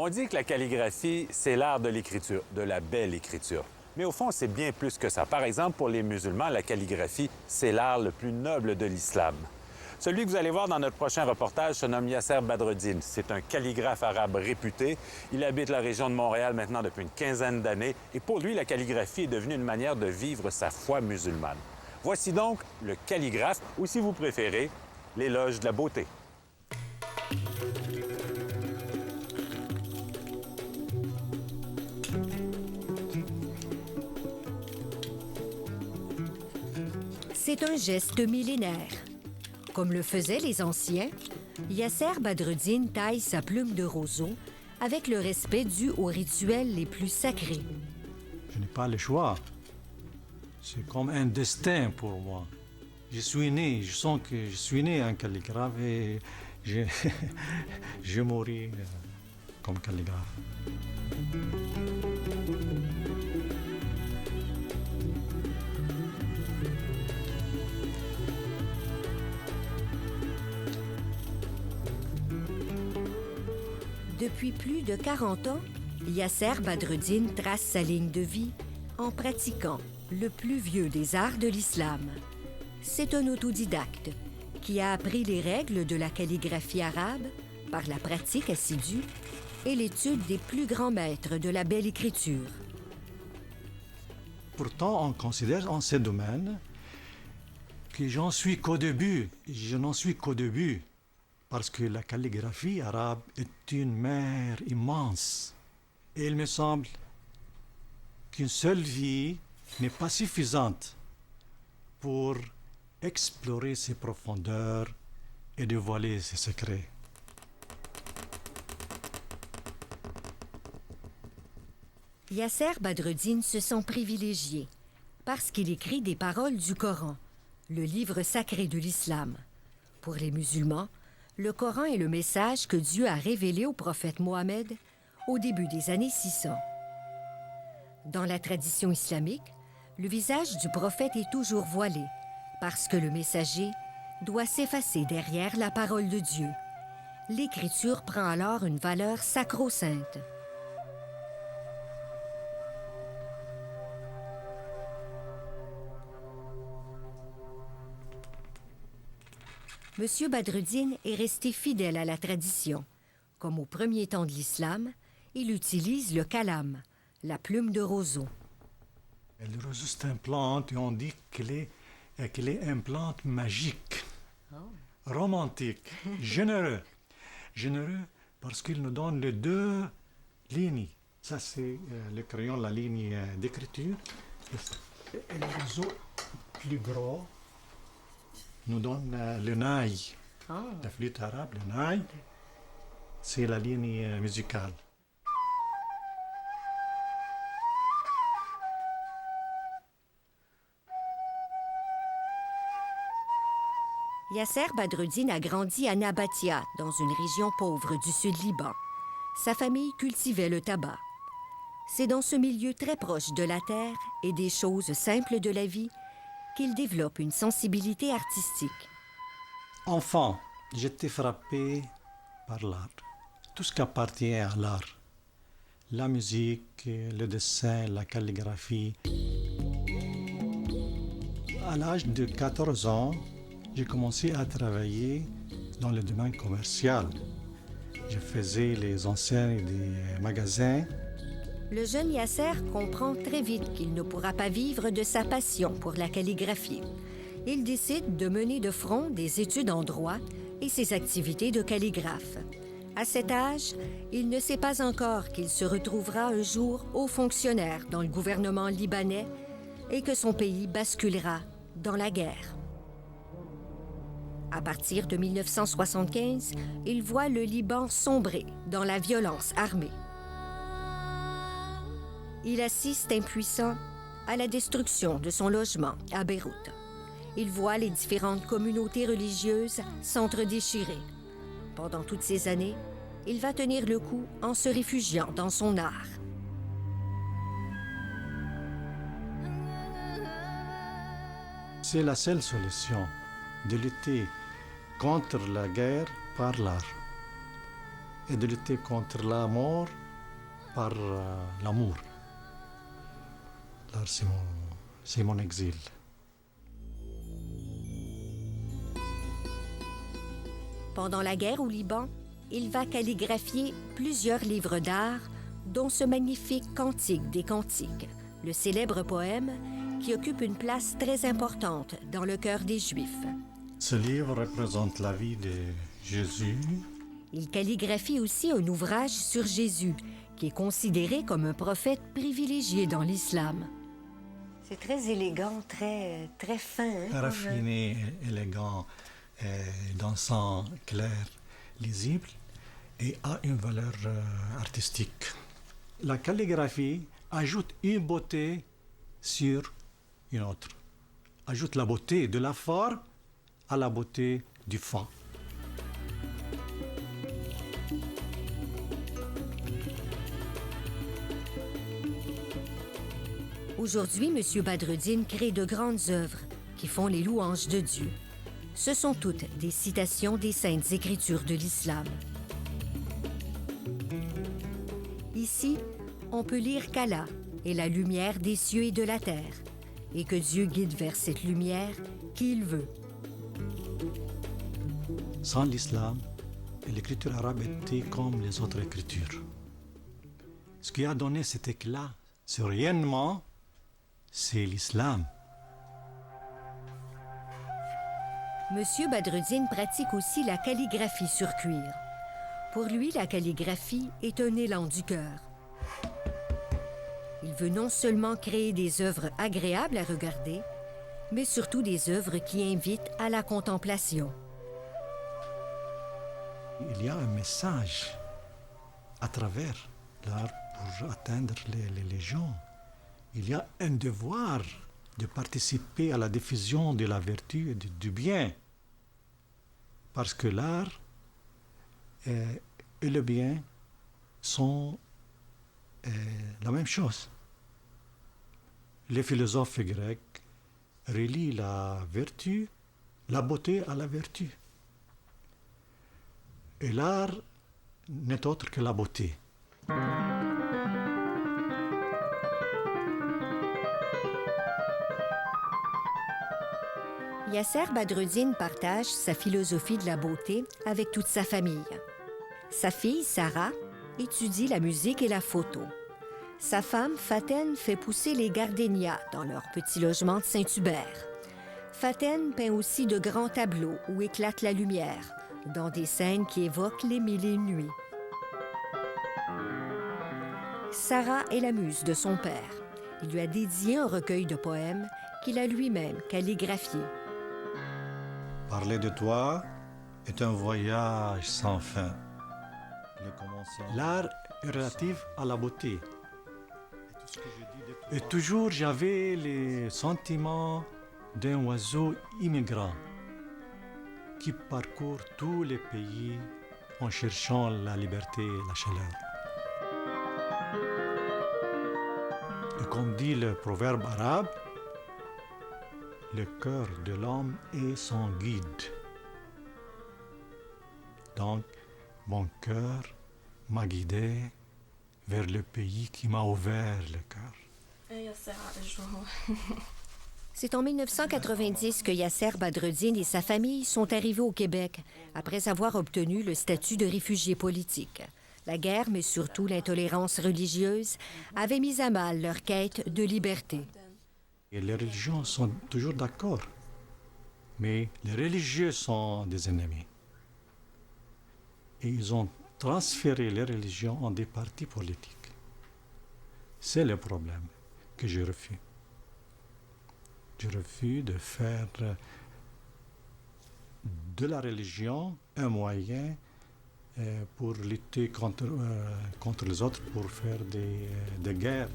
On dit que la calligraphie, c'est l'art de l'écriture, de la belle écriture. Mais au fond, c'est bien plus que ça. Par exemple, pour les musulmans, la calligraphie, c'est l'art le plus noble de l'islam. Celui que vous allez voir dans notre prochain reportage se nomme Yasser Badreddine. C'est un calligraphe arabe réputé. Il habite la région de Montréal maintenant depuis une quinzaine d'années. Et pour lui, la calligraphie est devenue une manière de vivre sa foi musulmane. Voici donc le calligraphe, ou si vous préférez, l'éloge de la beauté. C'est un geste millénaire. Comme le faisaient les anciens, Yasser Badreddine taille sa plume de roseau avec le respect dû aux rituels les plus sacrés. Je n'ai pas le choix. C'est comme un destin pour moi. Je suis né, je sens que je suis né un calligraphe et je mourrai comme calligraphe. Depuis plus de 40 ans, Yasser Badreddine trace sa ligne de vie en pratiquant le plus vieux des arts de l'islam. C'est un autodidacte qui a appris les règles de la calligraphie arabe par la pratique assidue et l'étude des plus grands maîtres de la belle écriture. Pourtant, on considère en ce domaine que j'en suis qu'au début. Je n'en suis qu'au début. Parce que la calligraphie arabe est une mer immense. Et il me semble qu'une seule vie n'est pas suffisante pour explorer ses profondeurs et dévoiler ses secrets. Yasser Badreddine se sent privilégié parce qu'il écrit des paroles du Coran, le livre sacré de l'islam. Pour les musulmans, le Coran est le message que Dieu a révélé au prophète Mohammed au début des années 600. Dans la tradition islamique, le visage du prophète est toujours voilé parce que le messager doit s'effacer derrière la parole de Dieu. L'écriture prend alors une valeur sacro-sainte. M. Badreddine est resté fidèle à la tradition. Comme au premier temps de l'islam, il utilise le kalam, la plume de roseau. Le roseau, c'est une plante et on dit qu'elle est une plante magique, romantique, généreux. Généreux parce qu'il nous donne les deux lignes. Ça, c'est le crayon, la ligne d'écriture. Et le roseau plus gros nous donne le naï. La flûte arabe, le naï, c'est la ligne musicale. Yasser Badreddine a grandi à Nabatia, dans une région pauvre du Sud-Liban. Sa famille cultivait le tabac. C'est dans ce milieu très proche de la terre et des choses simples de la vie qu'il développe une sensibilité artistique. Enfant, j'étais frappé par l'art. Tout ce qui appartient à l'art. La musique, le dessin, la calligraphie. À l'âge de 14 ans, j'ai commencé à travailler dans le domaine commercial. Je faisais les enseignes des magasins. Le jeune Yasser comprend très vite qu'il ne pourra pas vivre de sa passion pour la calligraphie. Il décide de mener de front des études en droit et ses activités de calligraphe. À cet âge, il ne sait pas encore qu'il se retrouvera un jour haut fonctionnaire dans le gouvernement libanais et que son pays basculera dans la guerre. À partir de 1975, il voit le Liban sombrer dans la violence armée. Il assiste impuissant à la destruction de son logement à Beyrouth. Il voit les différentes communautés religieuses s'entre-déchirer. Pendant toutes ces années, il va tenir le coup en se réfugiant dans son art. C'est la seule solution de lutter contre la guerre par l'art. et de lutter contre la mort par l'amour. L'art, c'est mon exil. Pendant la guerre au Liban, il va calligraphier plusieurs livres d'art, dont ce magnifique Cantique des Cantiques, le célèbre poème qui occupe une place très importante dans le cœur des Juifs. Ce livre représente la vie de Jésus. Il calligraphie aussi un ouvrage sur Jésus, qui est considéré comme un prophète privilégié dans l'islam. C'est très élégant, très fin. Raffiné, élégant, dansant, clair, lisible et a une valeur artistique. La calligraphie ajoute une beauté sur une autre. Ajoute la beauté de la forme à la beauté du fond. Aujourd'hui, M. Badreddine crée de grandes œuvres qui font les louanges de Dieu. Ce sont toutes des citations des Saintes Écritures de l'islam. Ici, on peut lire qu'Allah est la lumière des cieux et de la terre, et que Dieu guide vers cette lumière qui il veut. Sans l'islam, l'écriture arabe était comme les autres écritures. Ce qui a donné cet éclat, ce rayonnement, c'est l'islam. Monsieur Badreddine pratique aussi la calligraphie sur cuir. Pour lui, la calligraphie est un élan du cœur. Il veut non seulement créer des œuvres agréables à regarder, mais surtout des œuvres qui invitent à la contemplation. Il y a un message à travers l'art pour atteindre les gens. Il y a un devoir de participer à la diffusion de la vertu et du bien. Parce que l'art et le bien sont la même chose. Les philosophes grecs relient la vertu, la beauté à la vertu. Et l'art n'est autre que la beauté. Yasser Badreddine partage sa philosophie de la beauté avec toute sa famille. Sa fille, Sarah, étudie la musique et la photo. Sa femme, Faten, fait pousser les gardénias dans leur petit logement de Saint-Hubert. Faten peint aussi de grands tableaux où éclate la lumière, dans des scènes qui évoquent les mille et une nuits. Sarah est la muse de son père. Il lui a dédié un recueil de poèmes qu'il a lui-même calligraphié. Parler de toi est un voyage sans fin. L'art est relatif à la beauté. Et toujours j'avais les sentiments d'un oiseau immigrant qui parcourt tous les pays en cherchant la liberté et la chaleur. Et comme dit le proverbe arabe, le cœur de l'homme est son guide. Donc, mon cœur m'a guidé vers le pays qui m'a ouvert le cœur. C'est en 1990 que Yasser Badreddine et sa famille sont arrivés au Québec après avoir obtenu le statut de réfugié politique. La guerre, mais surtout l'intolérance religieuse, avaient mis à mal leur quête de liberté. Et les religions sont toujours d'accord, mais les religieux sont des ennemis. Et ils ont transféré les religions en des partis politiques. C'est le problème que je refuse. Je refuse de faire de la religion un moyen pour lutter contre les autres, pour faire des guerres.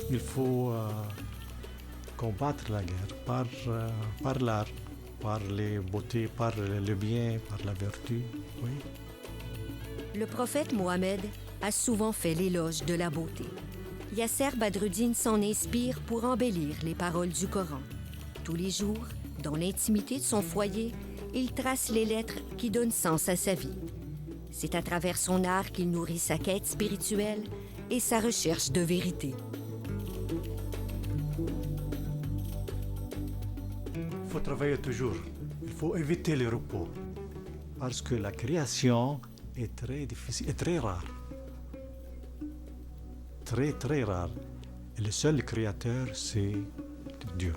Il faut combattre la guerre par l'art, par les beautés, par le bien, par la vertu. Oui. Le prophète Mohammed a souvent fait l'éloge de la beauté. Yasser Badreddine s'en inspire pour embellir les paroles du Coran. Tous les jours, dans l'intimité de son foyer, il trace les lettres qui donnent sens à sa vie. C'est à travers son art qu'il nourrit sa quête spirituelle et sa recherche de vérité. Il faut travailler toujours. Il faut éviter le repos. Parce que la création est très difficile, est très rare. Très, très rare. Et le seul créateur, c'est Dieu.